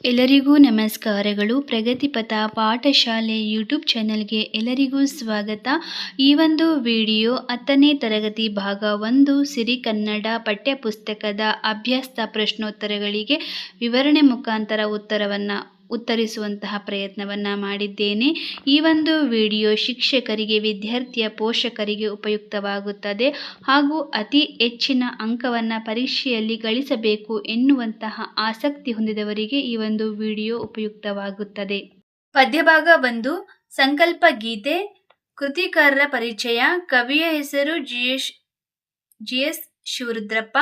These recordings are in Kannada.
ಎಲ್ಲರಿಗೂ ನಮಸ್ಕಾರಗಳು. ಪ್ರಗತಿಪಥ ಪಾಠಶಾಲೆ ಯೂಟ್ಯೂಬ್ ಚಾನಲ್ಗೆ ಎಲ್ಲರಿಗೂ ಸ್ವಾಗತ. ಈ ಒಂದು ವಿಡಿಯೋ 10ನೇ ತರಗತಿ ಭಾಗ 1 ಸಿರಿಗನ್ನಡ ಪಠ್ಯಪುಸ್ತಕದ ಅಭ್ಯಾಸ ಪ್ರಶ್ನೋತ್ತರಗಳಿಗೆ ವಿವರಣೆ ಮುಖಾಂತರ ಉತ್ತರಿಸುವಂತಹ ಪ್ರಯತ್ನವನ್ನು ಮಾಡಿದ್ದೇನೆ. ಈ ಒಂದು ವಿಡಿಯೋ ಶಿಕ್ಷಕರಿಗೆ, ವಿದ್ಯಾರ್ಥಿಯ ಪೋಷಕರಿಗೆ ಉಪಯುಕ್ತವಾಗುತ್ತದೆ ಹಾಗೂ ಅತಿ ಹೆಚ್ಚಿನ ಅಂಕವನ್ನು ಪರೀಕ್ಷೆಯಲ್ಲಿ ಗಳಿಸಬೇಕು ಎನ್ನುವಂತಹ ಆಸಕ್ತಿ ಹೊಂದಿದವರಿಗೆ ಈ ಒಂದು ವಿಡಿಯೋ ಉಪಯುಕ್ತವಾಗುತ್ತದೆ. ಪದ್ಯಭಾಗ 1 ಸಂಕಲ್ಪ ಗೀತೆ. ಕೃತಿಕಾರರ ಪರಿಚಯ. ಕವಿಯ ಹೆಸರು ಜಿ.ಎಸ್. ಶಿವರುದ್ರಪ್ಪ.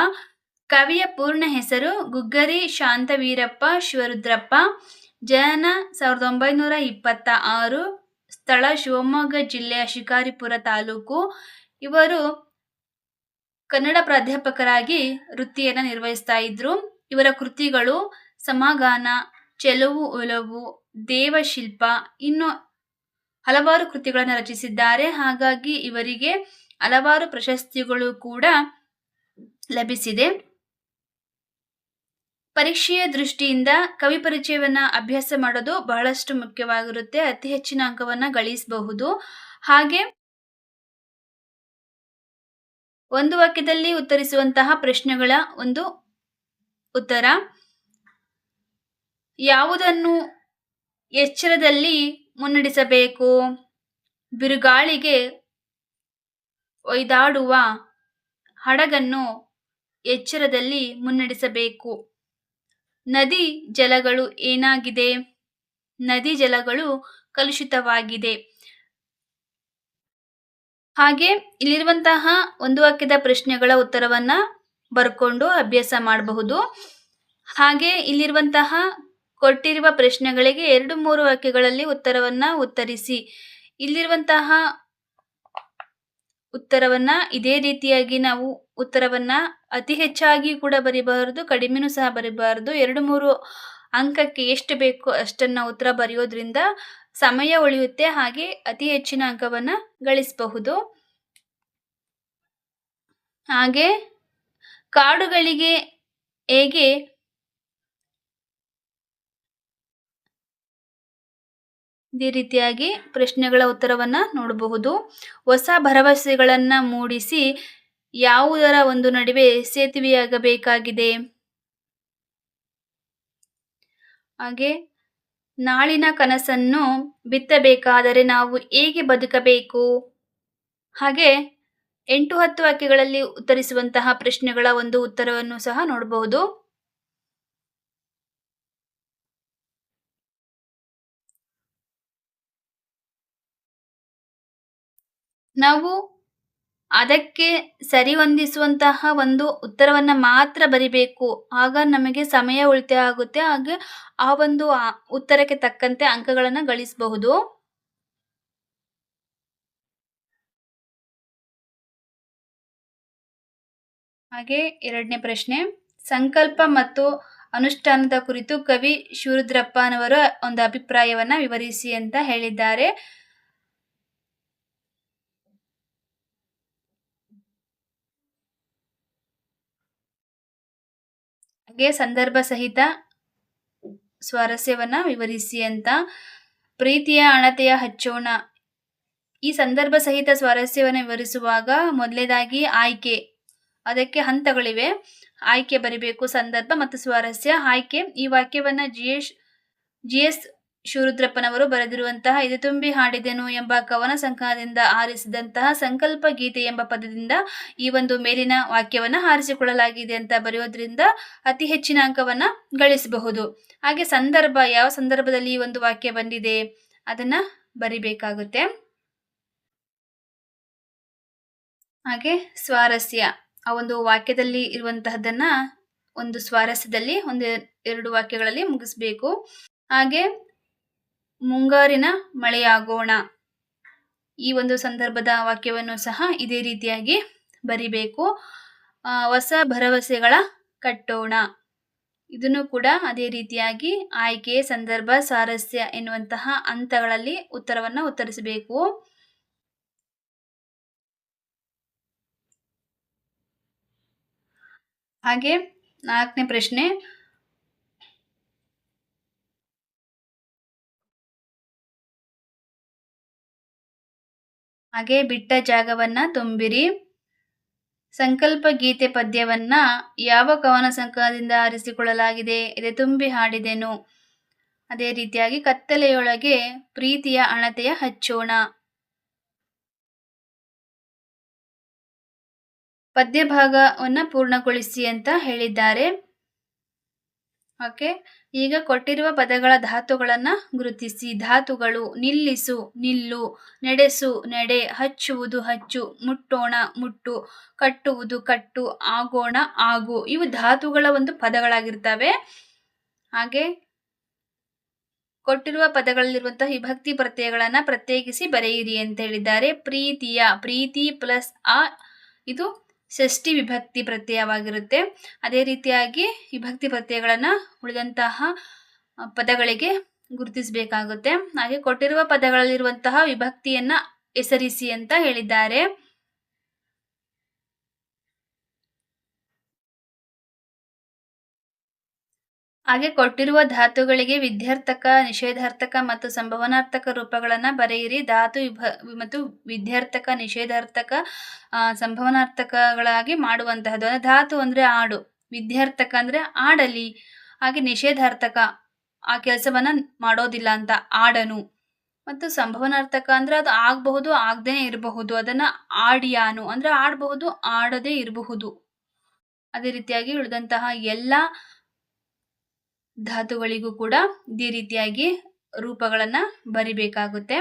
ಕವಿಯ ಪೂರ್ಣ ಹೆಸರು ಗುಗ್ಗರಿ ಶಾಂತವೀರಪ್ಪ ಶಿವರುದ್ರಪ್ಪ. ಜನನ 1926. ಸ್ಥಳ ಶಿವಮೊಗ್ಗ ಜಿಲ್ಲೆಯ ಶಿಕಾರಿಪುರ ತಾಲೂಕು. ಇವರು ಕನ್ನಡ ಪ್ರಾಧ್ಯಾಪಕರಾಗಿ ವೃತ್ತಿಯನ್ನು ನಿರ್ವಹಿಸ್ತಾ ಇದ್ರು. ಇವರ ಕೃತಿಗಳು ಸಮಾಗಾನ, ಚೆಲುವು ಒಲವು, ದೇವಶಿಲ್ಪ, ಇನ್ನು ಹಲವಾರು ಕೃತಿಗಳನ್ನು ರಚಿಸಿದ್ದಾರೆ. ಹಾಗಾಗಿ ಇವರಿಗೆ ಹಲವಾರು ಪ್ರಶಸ್ತಿಗಳು ಕೂಡ ಲಭಿಸಿದೆ. ಪರೀಕ್ಷೆಯ ದೃಷ್ಟಿಯಿಂದ ಕವಿ ಪರಿಚಯವನ್ನು ಅಭ್ಯಾಸ ಮಾಡೋದು ಬಹಳಷ್ಟು ಮುಖ್ಯವಾಗಿರುತ್ತೆ. ಅತಿ ಹೆಚ್ಚಿನ ಅಂಕವನ್ನು ಗಳಿಸಬಹುದು. ಹಾಗೆ ಒಂದು ವಾಕ್ಯದಲ್ಲಿ ಉತ್ತರಿಸುವಂತಹ ಪ್ರಶ್ನೆಗಳ ಒಂದು ಉತ್ತರ. ಯಾವುದನ್ನು ಎಚ್ಚರದಲ್ಲಿ ಮುನ್ನಡೆಸಬೇಕು? ಬಿರುಗಾಳಿಗೆ ಒಯ್ದಾಡುವ ಹಡಗನ್ನು ಎಚ್ಚರದಲ್ಲಿ ಮುನ್ನಡೆಸಬೇಕು. ನದಿ ಜಲಗಳು ಏನಾಗಿದೆ? ನದಿ ಜಲಗಳು ಕಲುಷಿತವಾಗಿದೆ. ಹಾಗೆ ಇಲ್ಲಿರುವಂತಹ ಒಂದು ವಾಕ್ಯದ ಪ್ರಶ್ನೆಗಳ ಉತ್ತರವನ್ನ ಬರ್ಕೊಂಡು ಅಭ್ಯಾಸ ಮಾಡಬಹುದು. ಹಾಗೆ ಇಲ್ಲಿರುವಂತಹ ಕೊಟ್ಟಿರುವ ಪ್ರಶ್ನೆಗಳಿಗೆ 2-3 ವಾಕ್ಯಗಳಲ್ಲಿ ಉತ್ತರವನ್ನ ಉತ್ತರಿಸಿ. ಇಲ್ಲಿರುವಂತಹ ಉತ್ತರವನ್ನ ಇದೇ ರೀತಿಯಾಗಿ ನಾವು ಉತ್ತರವನ್ನ ಅತಿ ಹೆಚ್ಚಾಗಿ ಕೂಡ ಬರೀಬಾರದು, ಕಡಿಮೆನೂ ಸಹ ಬರೀಬಾರದು. 2-3 ಅಂಕಕ್ಕೆ ಎಷ್ಟು ಬೇಕೋ ಅಷ್ಟನ್ನ ಉತ್ತರ ಬರೆಯೋದ್ರಿಂದ ಸಮಯ ಉಳಿಯುತ್ತೆ. ಹಾಗೆ ಅತಿ ಹೆಚ್ಚಿನ ಅಂಕವನ್ನ ಗಳಿಸಬಹುದು. ಹಾಗೆ ಕಾಡುಗಳಿಗೆ ಹೇಗೆ ಇದೇ ರೀತಿಯಾಗಿ ಪ್ರಶ್ನೆಗಳ ಉತ್ತರವನ್ನ ನೋಡಬಹುದು. ಹೊಸ ಭರವಸೆಗಳನ್ನ ಮೂಡಿಸಿ ಯಾವುದರ ಒಂದು ನಡುವೆ ಸೇತುವೆಯಾಗಬೇಕಾಗಿದೆ? ಹಾಗೆ ನಾಳಿನ ಕನಸನ್ನು ಬಿತ್ತಬೇಕಾದರೆ ನಾವು ಹೇಗೆ ಬದುಕಬೇಕು? ಹಾಗೆ 8-10 ವಾಕ್ಯಗಳಲ್ಲಿ ಉತ್ತರಿಸುವಂತಹ ಪ್ರಶ್ನೆಗಳ ಒಂದು ಉತ್ತರವನ್ನು ಸಹ ನೋಡಬಹುದು. ನಾವು ಅದಕ್ಕೆ ಸರಿಹೊಂದಿಸುವಂತಹ ಒಂದು ಉತ್ತರವನ್ನ ಮಾತ್ರ ಬರಿಬೇಕು. ಆಗ ನಮಗೆ ಸಮಯ ಉಳಿತಾಯ ಆಗುತ್ತೆ. ಹಾಗೆ ಆ ಒಂದು ಉತ್ತರಕ್ಕೆ ತಕ್ಕಂತೆ ಅಂಕಗಳನ್ನು ಗಳಿಸಬಹುದು. ಹಾಗೆ 2ನೇ ಪ್ರಶ್ನೆ. ಸಂಕಲ್ಪ ಮತ್ತು ಅನುಷ್ಠಾನದ ಕುರಿತು ಕವಿ ಶಿವರುದ್ರಪ್ಪನವರ ಒಂದು ಅಭಿಪ್ರಾಯವನ್ನ ವಿವರಿಸಿ ಅಂತ ಹೇಳಿದ್ದಾರೆ. ಹಾಗೆ ಸಂದರ್ಭ ಸಹಿತ ಸ್ವಾರಸ್ಯವನ್ನ ವಿವರಿಸಿ ಅಂತ. ಪ್ರೀತಿಯ ಅಣತೆಯ ಹಚ್ಚೋಣ. ಈ ಸಂದರ್ಭ ಸಹಿತ ಸ್ವಾರಸ್ಯವನ್ನು ವಿವರಿಸುವಾಗ ಮೊದಲನೇದಾಗಿ ಆಯ್ಕೆ, ಅದಕ್ಕೆ ಹಂತಗಳಿವೆ. ಆಯ್ಕೆ ಬರಿಬೇಕು, ಸಂದರ್ಭ ಮತ್ತು ಸ್ವಾರಸ್ಯ. ಆಯ್ಕೆ. ಈ ವಾಕ್ಯವನ್ನ ಜಿ.ಎಸ್. ಶಿವರುದ್ರಪ್ಪನವರು ಬರೆದಿರುವಂತಹ ಇದು ತುಂಬಿ ಹಾಡಿದೆನು ಎಂಬ ಕವನ ಸಂಕಲನದಿಂದ ಆರಿಸಿದಂತಹ ಸಂಕಲ್ಪ ಗೀತೆ ಎಂಬ ಪದದಿಂದ ಈ ಒಂದು ಮೇಲಿನ ವಾಕ್ಯವನ್ನ ಆರಿಸಿಕೊಳ್ಳಲಾಗಿದೆ ಅಂತ ಬರೆಯೋದ್ರಿಂದ ಅತಿ ಹೆಚ್ಚಿನ ಅಂಕವನ್ನ ಗಳಿಸಬಹುದು. ಹಾಗೆ ಸಂದರ್ಭ, ಯಾವ ಸಂದರ್ಭದಲ್ಲಿ ಈ ಒಂದು ವಾಕ್ಯ ಬಂದಿದೆ ಅದನ್ನ ಬರಿಬೇಕಾಗುತ್ತೆ. ಹಾಗೆ ಸ್ವಾರಸ್ಯ, ಆ ಒಂದು ವಾಕ್ಯದಲ್ಲಿ ಇರುವಂತಹದನ್ನ ಒಂದು ಸ್ವಾರಸ್ಯದಲ್ಲಿ 1-2 ವಾಕ್ಯಗಳಲ್ಲಿ ಮುಗಿಸ್ಬೇಕು. ಹಾಗೆ ಮುಂಗಾರಿನ ಮಳೆಯಾಗೋಣ, ಈ ಒಂದು ಸಂದರ್ಭದ ವಾಕ್ಯವನ್ನು ಸಹ ಇದೇ ರೀತಿಯಾಗಿ ಬರಿಬೇಕು. ಹೊಸ ಭರವಸೆಗಳ ಕಟ್ಟೋಣ, ಇದನ್ನು ಕೂಡ ಅದೇ ರೀತಿಯಾಗಿ ಆಯ್ಕೆ, ಸಂದರ್ಭ, ಸ್ವಾರಸ್ಯ ಎನ್ನುವಂತಹ ಹಂತಗಳಲ್ಲಿ ಉತ್ತರವನ್ನ ಉತ್ತರಿಸಬೇಕು. ಹಾಗೆ 4ನೇ ಪ್ರಶ್ನೆ. ಹಾಗೆ ಬಿಟ್ಟ ಜಾಗವನ್ನ ತುಂಬಿರಿ. ಸಂಕಲ್ಪ ಗೀತೆ ಪದ್ಯವನ್ನ ಯಾವ ಕವನ ಸಂಕಲನದಿಂದ ಆರಿಸಿಕೊಳ್ಳಲಾಗಿದೆ? ಎದೆ ತುಂಬಿ ಹಾಡಿದೆನು. ಅದೇ ರೀತಿಯಾಗಿ ಕತ್ತಲೆಯೊಳಗೆ ಪ್ರೀತಿಯ ಅಣತೆಯ ಹಚ್ಚೋಣ. ಪದ್ಯ ಭಾಗವನ್ನ ಪೂರ್ಣಗೊಳಿಸಿ ಅಂತ ಹೇಳಿದ್ದಾರೆ. ಓಕೆ, ಈಗ ಕೊಟ್ಟಿರುವ ಪದಗಳ ಧಾತುಗಳನ್ನ ಗುರುತಿಸಿ. ಧಾತುಗಳು: ನಿಲ್ಲಿಸು, ನಿಲ್ಲು; ನಡೆಸು, ನಡೆ; ಹಚ್ಚುವುದು, ಹಚ್ಚು; ಮುಟ್ಟೋಣ, ಮುಟ್ಟು; ಕಟ್ಟುವುದು, ಕಟ್ಟು; ಆಗೋಣ, ಆಗು. ಇವು ಧಾತುಗಳ ಒಂದು ಪದಗಳಾಗಿರ್ತವೆ. ಹಾಗೆ ಕೊಟ್ಟಿರುವ ಪದಗಳಲ್ಲಿರುವಂತಹ ವಿಭಕ್ತಿ ಪ್ರತ್ಯಯಗಳನ್ನ ಪ್ರತ್ಯೇಕಿಸಿ ಬರೆಯಿರಿ ಅಂತ ಹೇಳಿದ್ದಾರೆ. ಪ್ರೀತಿಯ, ಪ್ರೀತಿ ಪ್ಲಸ್ ಆ, ಇದು ಷಷ್ಠಿ ವಿಭಕ್ತಿ ಪ್ರತ್ಯಯವಾಗಿರುತ್ತೆ. ಅದೇ ರೀತಿಯಾಗಿ ವಿಭಕ್ತಿ ಪ್ರತ್ಯಯಗಳನ್ನ ಉಳಿದಂತಹ ಪದಗಳಿಗೆ ಗುರುತಿಸಬೇಕಾಗುತ್ತೆ. ಹಾಗೆ ಕೊಟ್ಟಿರುವ ಪದಗಳಲ್ಲಿರುವಂತಹ ವಿಭಕ್ತಿಯನ್ನ ಹೆಸರಿಸಿ ಅಂತ ಹೇಳಿದ್ದಾರೆ. ಹಾಗೆ ಕೊಟ್ಟಿರುವ ಧಾತುಗಳಿಗೆ ವಿಧ್ಯರ್ಥಕ, ನಿಷೇಧಾರ್ಥಕ ಮತ್ತು ಸಂಭವನಾರ್ಥಕ ರೂಪಗಳನ್ನ ಬರೆಯಿರಿ. ಧಾತು ಮತ್ತು ವಿಧ್ಯರ್ಥಕ, ನಿಷೇಧಾರ್ಥಕ, ಸಂಭವನಾರ್ಥಕಗಳಾಗಿ ಮಾಡುವಂತಹದ್ದು. ಧಾತು ಅಂದ್ರೆ ಆಡು, ವಿಧ್ಯರ್ಥಕ ಅಂದ್ರೆ ಆಡಲಿ, ಹಾಗೆ ನಿಷೇಧಾರ್ಥಕ ಆ ಕೆಲಸವನ್ನ ಮಾಡೋದಿಲ್ಲ ಅಂತ, ಆಡನು. ಮತ್ತು ಸಂಭವನಾರ್ಥಕ ಅಂದ್ರೆ ಅದು ಆಗಬಹುದು, ಆಗದೇನೆ ಇರಬಹುದು. ಅದನ್ನ ಆಡಿಯಾನು ಅಂದ್ರೆ ಆಡಬಹುದು, ಆಡದೇ ಇರಬಹುದು. ಅದೇ ರೀತಿಯಾಗಿ ಉಳಿದಂತಹ ಎಲ್ಲ ಧಾತುಗಳಿಗೂ ಕೂಡ ಇದೇ ರೀತಿಯಾಗಿ ರೂಪಗಳನ್ನ ಬರಿಬೇಕಾಗುತ್ತೆ.